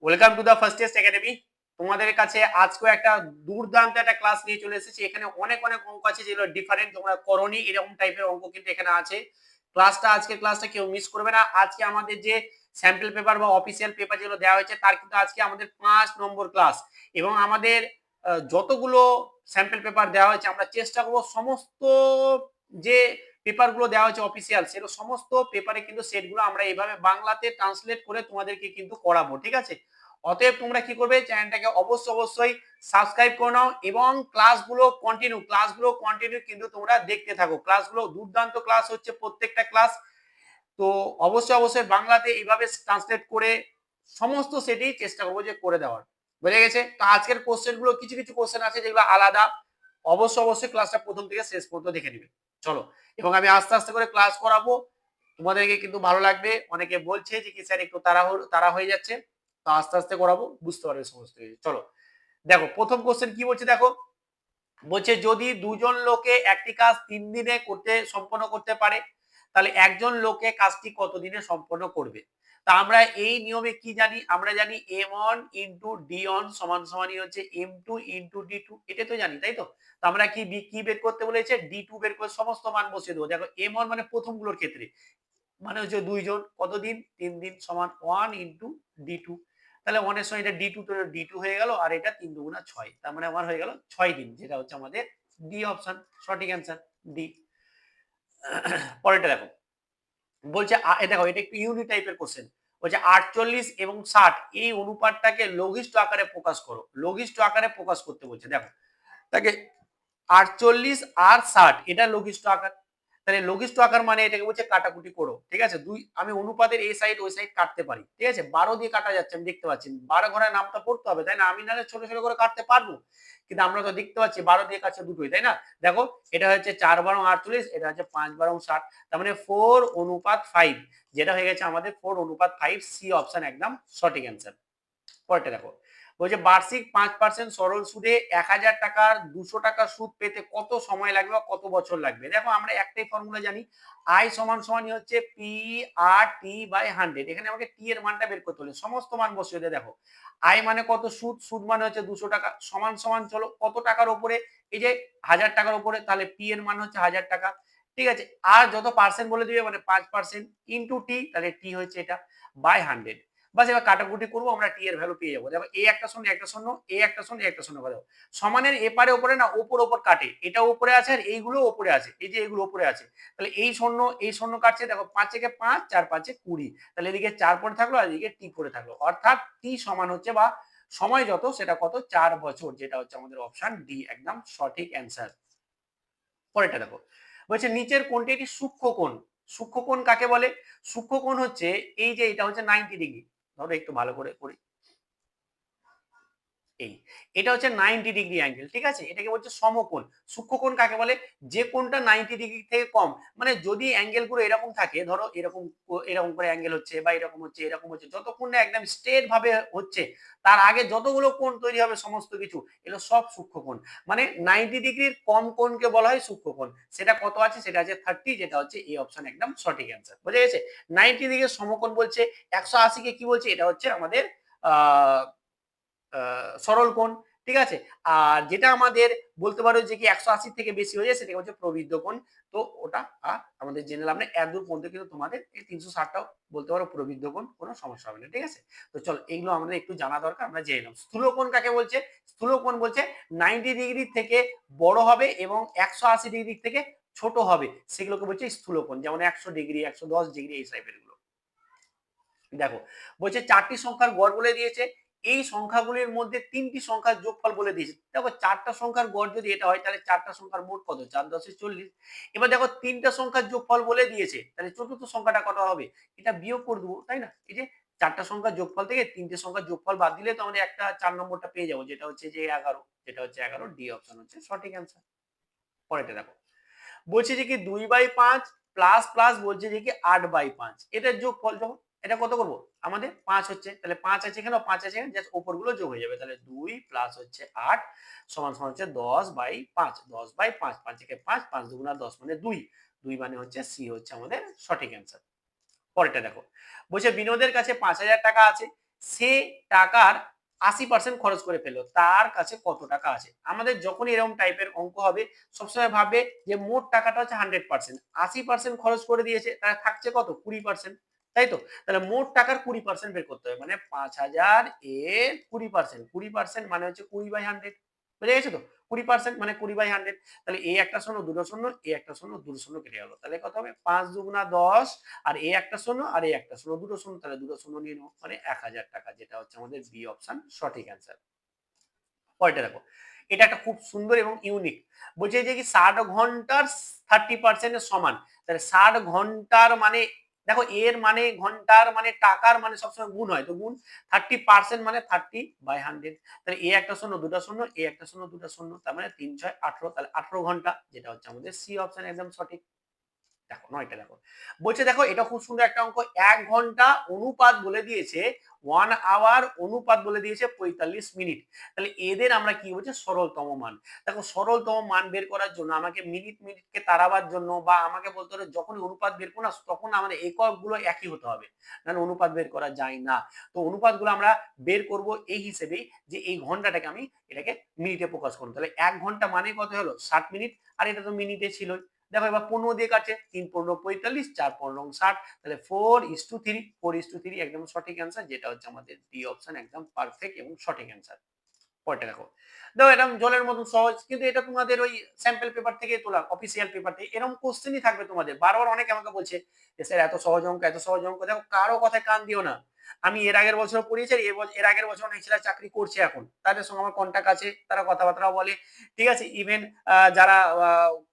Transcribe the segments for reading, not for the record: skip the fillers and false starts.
Welcome to the first test academy. তোমাদের কাছে আজকে একটা দুর্দান্ত একটা ক্লাস নিয়ে চলে এসেছি। এখানে অনেক অনেক অঙ্ক আছে যেগুলো ডিফারেন্ট, তোমরা করনি এরকম টাইপের অঙ্ক কিন্তু এখানে আছে। আজকের ক্লাসটা কেউ মিস করবে না। আজকে আমাদের যে স্যাম্পল পেপার বা অফিসিয়াল পেপার যেগুলো দেওয়া হয়েছে তার কিন্তু আজকে আমাদের 5 নম্বর ক্লাস। এবং আমাদের যতগুলো স্যাম্পল পেপার দেওয়া হয়েছে আমরা চেষ্টা করবো সমস্ত যে পেপারগুলো দেওয়া হয়েছে অফিসিয়াল সেগুলো সমস্ত পেপারে কিন্তু সেটগুলো আমরা এইভাবে বাংলাতে ট্রান্সলেট করে তোমাদেরকে কিন্তু করাবো, ঠিক আছে? অতএব তোমরা কি করবে, চ্যানেলটাকে অবশ্যই সাবস্ক্রাইব করে নাও এবং ক্লাসগুলো কন্টিনিউ কিন্তু তোমরা দেখতে থাকো। ক্লাসগুলো দুর্দান্ত ক্লাস হচ্ছে প্রত্যেকটা ক্লাস। তো অবশ্যই বাংলাতে এইভাবে ট্রান্সলেট করে সমস্ত সেটই চেষ্টা করবো যে করে দেওয়ার। বুঝে গেছে? তো আজকের কোশ্চেন গুলো কিছু কিছু কোশ্চেন আছে যেগুলো আলাদা। অবশ্যই ক্লাসটা প্রথম থেকে শেষ পর্যন্ত দেখে নিবে। চলো, এবং আমি আস্তে আস্তে করে ক্লাস করাবো, তোমাদেরকে কিন্তু ভালো লাগবে। অনেকে বলছে যে কি স্যার একটু তাড়া হয়ে যাচ্ছে, তো আস্তে আস্তে করাবো, বুঝতে পারবে সমস্ত কিছু। চলো দেখো, প্রথম কোশ্চেন কি বলছে দেখো। বলছে যদি দুজন লোকে একটি কাজ 3 দিনে সম্পন্ন করতে পারে তাহলে একজন লোকে কাজটি কত দিনে সম্পন্ন করবে। তা আমরা এই নিয়মে কি জানি, আমরা জানি m1 ইন্টু d1 সমান সমানই হচ্ছে m2 ইন্টু d2, এটা তো জানি, তাই তো? তো আমরা কি বের করতে বলেছে, d2 বের করে সমস্ত মান বসিয়ে দেবো। দেখো m1 মানে প্রথমগুলোর ক্ষেত্রে মানে হচ্ছে দুইজন, কতদিন 3 দিন, সমান 1 ইন্টু d2। তাহলে 1 এর সঙ্গে এটা d2 তো d2 হয়ে গেল, আর এটা 3 দুগুণা 6, তার মানে আমার হয়ে গেল 6 দিন, যেটা হচ্ছে আমাদের ডি অপশন, সঠিক অ্যান্সার ডি। পরেরটা দেখো, বলছে দেখো এটা একটু ইউনিক টাইপের কোশ্চেন। বলছে 48 এবং 60 এই অনুপাতটাকে লঘিষ্ঠ আকারে প্রকাশ করো। লঘিষ্ঠ আকারে প্রকাশ করতে বলছে। দেখো তাকে 48 আর 60 এটা লঘিষ্ঠ আকার। তাহলে লঘিষ্ঠ আকার মানে এটাকে বলছে কাটাকুটি করো, ঠিক আছে? আমি অনুপাতের এই সাইড ওই সাইড কাটতে পারি, ঠিক আছে? 12 দিয়ে কাটা যাচ্ছে, আমি দেখতে পাচ্ছি। 12 ঘরের নামটা পড়তে হবে, তাই না? আমি নাহলে ছোট ছোট করে কাটতে পারবো, কিন্তু আমরা তো দেখতে পাচ্ছি 12 দিয়ে কাটছে দুটোই, তাই না? দেখো এটা হচ্ছে 4 12 48, এটা হচ্ছে 5 12 60, তার মানে 4:5, যেটা হয়ে গেছে আমাদের 4:5। সি অপশন একদম সঠিক অ্যান্সার। পরেরটা দেখো, বলছে বার্ষিক 5% সরল সুদে 1000 টাকার 200 টাকা সুদ পেতে কত সময় লাগবে বা কত বছর লাগবে। দেখো আমরা একটাই ফর্মুলা জানি, আই সমান সমানই হচ্ছে পি আর টি বাই 100। এখানে আমাকে টি এর মানটা বের করতে হলে সমস্ত মান বসিয়ে দেয়। দেখো আই মানে কত, সুদ মানে হচ্ছে 200 টাকা, সমান সমান চলো কত টাকার উপরে, এই যে 1000 টাকার উপরে, তাহলে পি এর মান হচ্ছে 1000 টাকা, ঠিক আছে? আর যত পার্সেন্ট বলে দিবে মানে 5% ইন্টু টি, তাহলে টি হচ্ছে এটা বাই 100। বাস এবার কাটাকুটি করবো, আমরা টি এর ভ্যালু পেয়ে যাবো। দেখো এ একটা শূন্য একটা শূন্য, এ একটা শূন্য একটা শূন্য, দেখো সমানের এপারে ওপরে না ওপর কাটে, এটা উপরে আছে আর এইগুলো ওপরে আছে, এই যে এইগুলো উপরে আছে, তাহলে এই শূন্য কাটছে। দেখো 5 একে 5, 4 5 20, তাহলে এদিকে 4 পড়ে থাকলো আর এদিকে টি পড়ে থাকলো, অর্থাৎ টি সমান হচ্ছে বা সময় যত সেটা কত, 4 বছর, যেটা হচ্ছে আমাদের অপশন ডি একদম সঠিক অ্যান্সার। পরেরটা দেখো, বলছে নিচের কোনটি একটি সূক্ষ্মকোণ। সূক্ষ্মকোণ কাকে বলে? সূক্ষ্মকোণ হচ্ছে এই যে এটা হচ্ছে 90 ডিগ্রি। ধরো একটু ভালো করে করি, এই এটা হচ্ছে 90 ডিগ্রি অ্যাঙ্গেল, ঠিক আছে? এটাকে বলছে সমকোণ। সূক্ষ্মকোণ কাকে বলে? যে কোণটা 90 ডিগ্রি থেকে কম, মানে যদি অ্যাঙ্গেল গুলো এরকম থাকে, ধরো এরকম এরকম করে অ্যাঙ্গেল হচ্ছে বা এরকম হচ্ছে, যতক্ষণ না একদম স্ট্রেট ভাবে হচ্ছে তার আগে যতগুলো কোণ তৈরি হবে সমস্ত কিছু এগুলো সব সূক্ষ্মকোণ। মানে 90 ডিগ্রির কম কোণকে বলা হয় সূক্ষ্মকোণ। সেটা কত আছে? সেটা আছে 30, যেটা হচ্ছে এই অপশন একদম সঠিক অ্যান্সার। বুঝা গেছে? 90 ডিগ্রির সমকোণ বলছে। 180 কে কি বলছে? এটা হচ্ছে আমাদের আহ সরল কোণ, ঠিক আছে? আর যেটা আমাদের বলতে পারো যে কি 180 থেকে বেশি হয়ে যায় সেটা হচ্ছে প্রবৃদ্ধ কোণ। তো ওটা আমাদের জেনে লাভ নেই, এত দূর পর্যন্ত কিন্তু তোমাদের এই 360টাও বলতে পারো প্রবৃদ্ধ কোণ, কোনো সমস্যা হবে না, ঠিক আছে? তো চলো এগুলো আমাদের একটু জানা দরকার, আমরা জেনে নাও। স্থূল কোণ কাকে বলছে? স্থূল কোণ বলছে 90 ডিগ্রি থেকে বড় হবে এবং 180 ডিগ্রি থেকে ছোট হবে, সেগুলোকে বলছে স্থূল কোণ। যেমন 100 ডিগ্রি, 110 ডিগ্রি, এই টাইপের গুলো। দেখো বলছে 4টি সংখ্যার গড় বলে দিয়েছে, এই সংখ্যাগুলির মধ্যে 3টি সংখ্যার যোগফল বলে দিয়েছে। দেখো 4টা সংখ্যার গড় যদি এটা হয় তাহলে 4টা সংখ্যার মোট কত? 4 10 40। এবার দেখো 3টা সংখ্যার যোগফল বলে দিয়েছে, তাহলে চতুর্থ সংখ্যাটা কত হবে? এটা বিয়োগ করে দেবো, তাই না? এই যে 4টা সংখ্যার যোগফল থেকে 3টে সংখ্যার যোগফল বাদ দিলে তো আমরা একটা 4 নম্বরটা পেয়ে যাবো, যেটা হচ্ছে যে 11, যেটা হচ্ছে 11, ডি অপশন হচ্ছে সঠিক অ্যান্সার। পরেরটা দেখো, বলছে যে কি 2/5 প্লাস প্লাস বলছে যে কি 8/5, এটার যোগফল যখন এটা কত করব? আমাদের 5 হচ্ছে, তাহলে 5 আছে এখানে, 5 আছে এখানে, জাস্ট উপরগুলো যোগ হয়ে যাবে। তাহলে 2 প্লাস হচ্ছে 8 সমান সমান হচ্ছে 10/5, 10/5, 5 একে 5, 5 দুগুণা 10 মানে 2, 2 মানে হচ্ছে সি হচ্ছে আমাদের সঠিক অ্যান্সার। পরেরটা দেখো, বলছে বিনোদের কাছে 5000 টাকা আছে, সে টাকার 80% খরচ করে ফেললো, তার কাছে কত টাকা আছে? আমাদের যখন এরকম টাইপের অঙ্ক হবে সবসময় ভাববে যে মোট টাকাটা হচ্ছে 100%, 80% খরচ করে দিয়েছে, তার থাকছে কত? 20%, তাই তো? তাহলে মোট টাকার 20% বের করতে হবে, মানে 5,000 এর 20%, 20% মানে হচ্ছে 20/100, বুঝে গেছে তো? 20% মানে 20/100। তাহলে এই একটা শূন্য, দুটো শূন্য, এই একটা শূন্য, দুটো শূন্য কেটে গেল, তাহলে কত হবে? 5 দুগুণা 10, আর এই একটা শূন্য আর এই একটা শূন্য, দুটো শূন্য, তাহলে দুটো শূন্য নিয়ে নেবো, মানে 1,000 টাকা, যেটা হচ্ছে আমাদের বি অপশন সঠিক অ্যান্সার। পরেরটা দেখো, এটা একটা খুব সুন্দর এবং ইউনিক, বলছে যে কি 60 ঘন্টার 30% এর সমান। তাহলে 60 ঘন্টার মানে দেখো, এর মানে ঘন্টার মানে টাকার মানে সবসময় গুণ হয়, তো গুণ 30% মানে 30/100। তাহলে এ একটা শূন্য, দুটা শূন্য, এ একটা শূন্য, দুটা শূন্য, তার মানে 3 6 18, তাহলে 18 ঘন্টা, যেটা হচ্ছে আমাদের সি অপশন একদম সঠিক। দেখো 9টা দেখো, বলছে দেখো এটা খুব সুন্দর একটা অঙ্ক, 1 ঘন্টা অনুপাত বলে দিয়েছে 1 আওয়ার, অনুপাত বলে দিয়েছে 45 মিনিট। তাহলে এদের আমরা কি বলছে? সরলতম মান। দেখো সরলতম মান বের করার জন্য আমাকে মিনিট মিনিটকে তাড়াবার জন্য, বা আমাকে বলতে হবে যখন অনুপাত বের করবো না তখন আমাদের এককগুলো একই হতে হবে, না অনুপাত বের করা যায় না। তো অনুপাতগুলো আমরা বের করব এই হিসেবেই, যে এই ঘন্টাটাকে আমি এটাকে মিনিটে প্রকাশ করব। তাহলে 1 ঘন্টা মানে কত হলো? 60 মিনিট, আর এটা তো মিনিটে ছিল। দেখো এবার 15 দিয়ে কাটছে, 3 15 45, 4 15 60, তাহলে 4:3, 4:3 একদম সঠিক অ্যান্সার, যেটা হচ্ছে আমাদের ডি অপশন একদম পারফেক্ট এবং সঠিক অ্যান্সার। পরেরটা দেখো, দেখো এরকম জলের মতন সহজ, কিন্তু এটা তোমাদের ওই স্যাম্পল পেপার থেকে তোলা, অফিসিয়াল পেপার থেকে এরকম কোশ্চেনই থাকবে তোমাদের। বারবার অনেকে আমাকে বলছে যে স্যার এত সহজ অঙ্ক, এত সহজ অঙ্ক। দেখো কারো কথায় কান দিও না। আমি এর আগের বছর পড়িয়েছি, এর আগের বছর অনেক ছেলেরা চাকরি করছে এখন, তাদের সঙ্গে আমার কন্টাক্ট আছে, তারা কথাবার্তাও বলে, ঠিক আছে। ইভেন যারা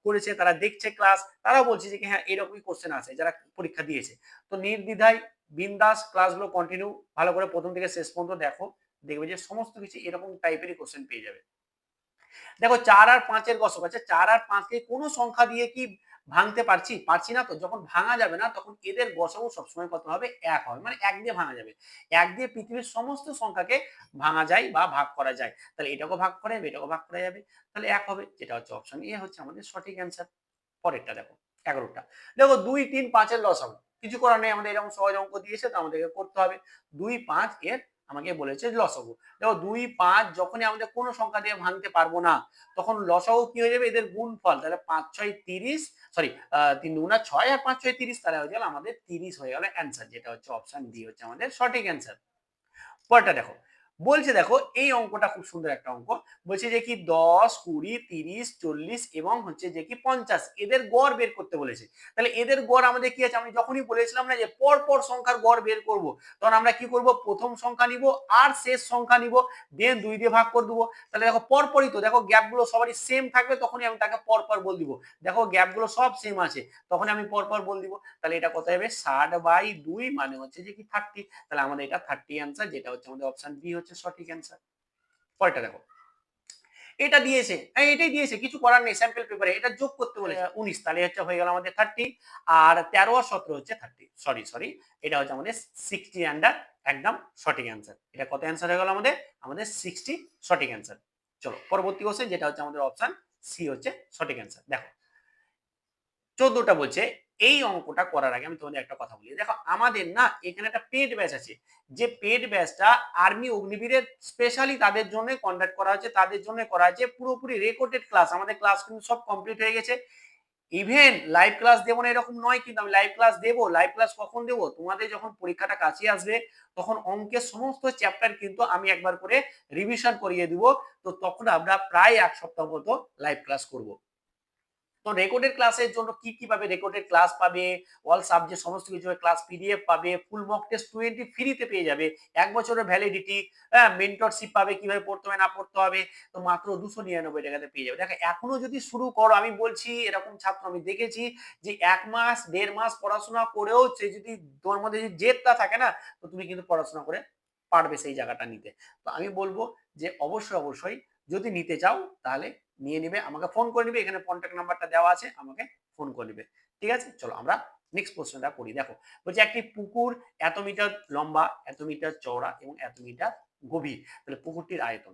করেছে, তারা দেখছে ক্লাস, তারাও বলছে যে হ্যাঁ এরকমই কোশ্চেন আছে, যারা পরীক্ষা দিয়েছে। তো নির্দ্বিধায় বিন্দাস ক্লাসগুলো কন্টিনিউ ভালো করে প্রথম থেকে শেষ পর্যন্ত দেখো, দেখবে যে সমস্ত কিছু এরকম টাইপেরই কোশ্চেন পেয়ে যাবে। দেখো 4 আর 5 এর গসক আছে, 4 আর 5 কে কোনো সংখ্যা দিয়ে কি ভাঙতে পারছি? পারছি না। তো যখন ভাঙা যাবে না তখন এদের গসাগু সবসময় কত হবে? 1 হবে, মানে 1 দিয়ে ভাঙা যাবে। 1 দিয়ে পৃথিবীর সমস্ত সংখ্যাকে ভাঙা যায় বা ভাগ করা যায়। তাহলে এটাকেও ভাগ করা যাবে, এটাকেও ভাগ করা যাবে, তাহলে 1 হবে, যেটা হচ্ছে অপশন এ হচ্ছে আমাদের সঠিক অ্যান্সার। পরেরটা দেখো, 11টা দেখো, 2 3 5 এর লসাগু, কিছু করার নেই, আমাদের এরকম সহজ অঙ্ক দিয়েছে তো আমাদেরকে করতে হবে। 2 5 এর আমাকে বলেছে লসাগু। দেখো 2 5 যখনই আমাদের কোনো সংখ্যা দিয়ে ভাঙতে পারবো না, তখন লসাগু কি হয়ে যাবে? এদের গুণফল। তাহলে 5 6 30, সরি 3 দুগুণা 6 আর 5 6 30, তাহলে হয়ে গেল আমাদের 30 হয়ে গেল অ্যান্সার, যেটা হচ্ছে অপশন ডি হচ্ছে আমাদের সঠিক অ্যান্সার। পরেরটা দেখো, বলছে দেখো এই অঙ্কটা খুব সুন্দর একটা অঙ্ক, বলছে যে কি 10 20 30 40 এবং হচ্ছে যে কি 50, এদের গড় বের করতে বলেছে। তাহলে এদের গড় আমাদের কি আছে? আমি যখনই বলেছিলাম না যে পর পর সংখ্যার গড় বের করব, তখন আমরা কি করব? প্রথম সংখ্যা নিব আর শেষ সংখ্যা নিব, দেন 2 দিয়ে ভাগ করে দেবো। তাহলে দেখো পরপরই তো, দেখো গ্যাপগুলো সবারই সেম থাকবে, তখনই আমি তাকে পরপর বল দিব। দেখো গ্যাপগুলো সব সেম আছে, তখন আমি পরপর বল দিব। তাহলে এটা কত হবে? 60/2 মানে হচ্ছে যে কি 30, তাহলে আমাদের এটা 30 অ্যান্সার, যেটা হচ্ছে আমাদের অপশন বি হচ্ছে সঠিক অ্যান্সার। পরেরটা দেখো, এটা দিয়েছে, হ্যাঁ এটাই দিয়েছে, কিছু করার নেই, স্যাম্পল পেপারে এটা যোগ করতে বলেছে 19, তাহলে হচ্ছে হয়ে গেল আমাদের 30, আর 13 আর 17 হচ্ছে 30, সরি এটা হচ্ছে আমাদের 60 অ্যান্সার, একদম সঠিক অ্যান্সার। এটা কত অ্যান্সার হয়ে গেল আমাদের? আমাদের 60 সঠিক অ্যান্সার। চলো পরবর্তী কোশ্চেন, যেটা হচ্ছে আমাদের অপশন সি হচ্ছে সঠিক অ্যান্সার। দেখো 14টা বলছে, এই অঙ্কটা করার আগে আমি তোমাদের একটা কথা বলি। দেখো আমাদের না এখানে একটা পেড ব্যাচ আছে, যে পেড ব্যাচটা আর্মি অগ্নিবীরের স্পেশালি তাদের জন্য কন্ডাক্ট করা হচ্ছে, তাদের জন্য করা হচ্ছে পুরোপুরি রেকর্ডেড ক্লাস। আমাদের ক্লাস কিন্তু সব কমপ্লিট হয়ে গেছে। ইভেন লাইভ ক্লাস দেবো না এরকম নয়, কিন্তু আমি লাইভ ক্লাস দেবো। লাইভ ক্লাস কখন দেবো? তোমাদের যখন পরীক্ষাটা কাছে আসবে, তখন অঙ্কের সমস্ত চ্যাপ্টার কিন্তু আমি একবার করে রিভিশন করিয়ে দিব। তো তখন আমরা প্রায় 1 সপ্তাহ মতো লাইভ ক্লাস করবো। তো রেকর্ডেড ক্লাসের জন্য কি কি পাবে? রেকর্ডেড ক্লাস পাবে, অল সাবজেক্ট সমস্ত কিছু ক্লাস পিডিএফ পাবে, ফুল মক টেস্ট 20 ফ্রিতে পেয়ে যাবে, 1 বছরের ভ্যালিডিটি, হ্যাঁ মেন্টরশিপ পাবে, কিভাবে পড়তে হবে না পড়তে হবে, তো মাত্র 299 টাকাতে পেয়ে যাবে। দেখো এখনো যদি শুরু করো, আমি বলছি এরকম ছাত্র আমি দেখেছি যে 1 মাস 1.5 মাস পড়াশোনা করেও সে যদি তোমার মধ্যে যদি জেদটা থাকে না, তো তুমি কিন্তু পড়াশোনা করে পারবে সেই জায়গাটা নিতে। তো আমি বলবো যে অবশ্যই যদি নিতে চাও তাহলে নিয়ে নিবে, আমাকে ফোন করে নিবে, এখানে কন্ট্যাক্ট নাম্বারটা দেওয়া আছে, আমাকে ফোন করে নিবে। ঠিক আছে, চলো আমরা নেক্সট প্রশ্নটা করি। দেখো বলছে একটি পুকুর এত মিটার লম্বা, এত মিটার চওড়া এবং এত মিটার গভীর, তাহলে পুকুরটির আয়তন।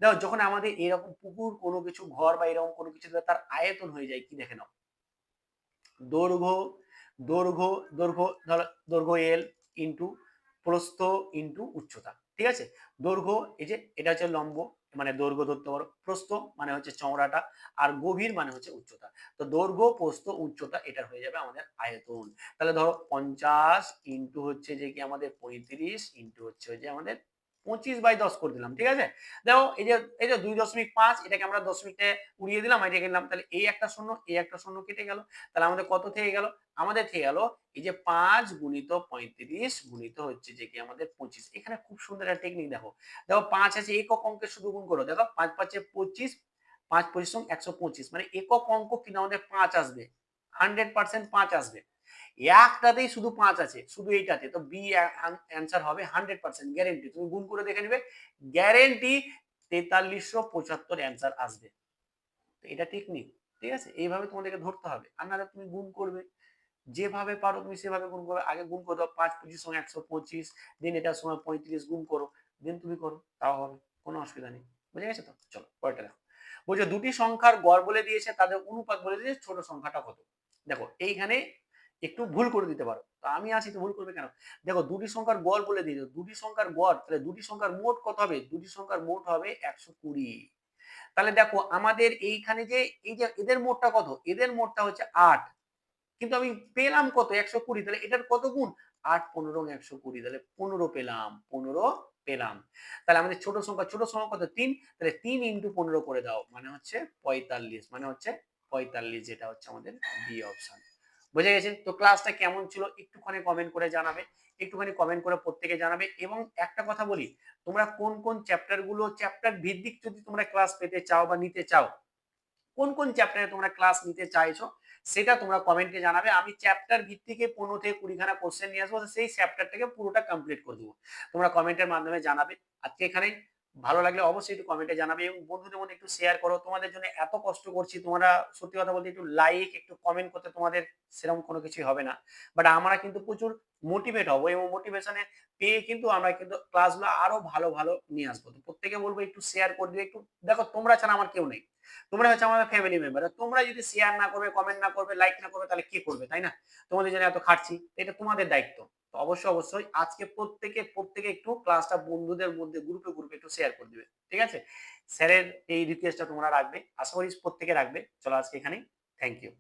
দেখো যখন আমাদের এরকম পুকুর কোনো কিছু ঘর বা এরকম কোনো কিছু তার আয়তন হয়ে যায় কি, দেখে নাও, দৈর্ঘ্য দৈর্ঘ্য দৈর্ঘ্য ধরো দৈর্ঘ্য এল ইন্টু প্রস্থ ইন্টু উচ্চতা, ঠিক আছে। দৈর্ঘ্য এই যে এটা হচ্ছে লম্ব, মানে দৈর্ঘ্য ধরতে পারো, প্রস্থ মানে হচ্ছে চওড়াটা, আর গভীর মানে হচ্ছে উচ্চতা। তো দৈর্ঘ্য প্রস্থ উচ্চতা এটা হয়ে যাবে আমাদের আয়তন। তাহলে ধরো 50 ইন্টু হচ্ছে যে কি আমাদের 35 ইন্টু হচ্ছে যে আমাদের 25/10 করে দিলাম, ঠিক আছে। দেখো এই যে 2.5 এটাকে আমরা দশমিকটা উড়িয়ে দিলাম, এটাকে নিলাম, তাহলে এই একটা শূন্য এই একটা শূন্য কেটে গেল, তাহলে আমাদের কত থেকে গেল, আমাদের থেকে গেল এই যে 5 গুণিত 35 গুণিত হচ্ছে যে কি আমাদের 25। এখানে খুব সুন্দর একটা টেকনিক দেখো, দেখো 5 আছে একক অঙ্কে শুধু গুণ করো, দেখো 5 5 25, 5 পরিশ্রম 125, মানে একক অঙ্ক কিন্তু আমাদের 5 আসবে, 100% 5 আসবে। একটাতেই শুধু 5 আছে, শুধু এইটাতে, তো বি অ্যান্সার হবে 100% গ্যারেন্টি। তুমি গুণ করে দেখে নিবে, গ্যারেন্টি 4375 অ্যান্সার আসবে। তো এটা টেকনিক, ঠিক আছে, এইভাবে তোমাদেরকে ধরতে হবে, আর নাহলে তুমি গুণ করবে যেভাবে পারো তুমি সেভাবে গুণ করবে। আগে গুণ করে দাও 5 25 সঙ্গে 125, দিন এটার সময় 35 গুণ করো, দিন তুমি করো, তাও হবে, কোনো অসুবিধা নেই। বুঝে গেছে তো? চলো পরেরটা দেখো। বলছে দুটি সংখ্যার গড় বলে দিয়েছে, তাদের অনুপাত বলে দিয়েছে, ছোট সংখ্যাটা কত। দেখো এইখানে একটু ভুল করে দিতে পারো, তো আমি আছি তো ভুল করবে কেন। দেখো দুটি সংখ্যার গড় বলে দিয়েছে, দুটি সংখ্যার গড়, তাহলে দুটি সংখ্যার মোট কত হবে, দুটি সংখ্যার মোট হবে 120। তাহলে দেখো আমাদের এইখানে যে এই যে এদের মোটটা কত, এদের মোটটা হচ্ছে 8, কিন্তু আমি পেলাম কত 120, তাহলে এটার কত গুণ 8 15 120, তাহলে 15 পেলাম, 15 পেলাম। তাহলে আমাদের ছোট সংখ্যা কত 3, তাহলে 3 ইন্টু 15 করে দাও, মানে হচ্ছে 45, মানে হচ্ছে 45, যেটা হচ্ছে আমাদের বি অপশন। বুঝে গেছে তো? ক্লাসটা কেমন ছিল একটুখানি কমেন্ট করে জানাবে, একটুখানি কমেন্ট করে প্রত্যেকে জানাবে। এবং একটা কথা বলি, তোমরা কোন কোন চ্যাপ্টার গুলো, চ্যাপ্টার ভিত্তিক যদি তোমরা ক্লাস পেতে চাও বা নিতে চাও, কোন কোন চ্যাপ্টারে তোমরা ক্লাস নিতে চাইছো সেটা তোমরা কমেন্টে জানাবে। আমি চ্যাপ্টার ভিত্তিকে 15 থেকে 20 খানা কোশ্চেন নিয়ে আসবো, সেই চ্যাপ্টারটাকে পুরোটা কমপ্লিট করে দেবো। তোমরা কমেন্টের মাধ্যমে জানাবে। আজকে এখানে ভালো লাগলে অবশ্যই একটু কমেন্টে জানাবে এবং বন্ধুদের মধ্যে একটু শেয়ার করো। তোমাদের জন্য এত কষ্ট করছি, তোমরা সত্যি কথা বলতে একটু লাইক একটু কমেন্ট করতে তোমাদের সেরকম কোনো কিছুই হবে না, বাট আমরা কিন্তু প্রচুর মোটিভেট হবো এবং মোটিভেশনে পেয়ে কিন্তু আমরা কিন্তু ক্লাসগুলো আরো ভালো ভালো নিয়ে আসবো। তো প্রত্যেকে বলবো একটু শেয়ার করে দিবে। একটু দেখো তোমরা ছাড়া আমার কেউ নেই, তোমরা হচ্ছে আমাদের ফ্যামিলি মেম্বার, তোমরা যদি শেয়ার না করবে, কমেন্ট না করবে, লাইক না করবে, তাহলে কে করবে, তাই না? তোমাদের জন্য এত খাটছি, এটা তোমাদের দায়িত্ব। তো অবশ্যই অবশ্যই আজকে প্রত্যেকে একটু ক্লাসটা বন্ধুদের মধ্যে গ্রুপে গ্রুপে একটু শেয়ার করে দিবে, ঠিক আছে। স্যারের এই রিকোয়েস্টটা তোমরা রাখবে, আশা করি প্রত্যেকে রাখবে। চলো আজকে এখানেই, থ্যাংক ইউ।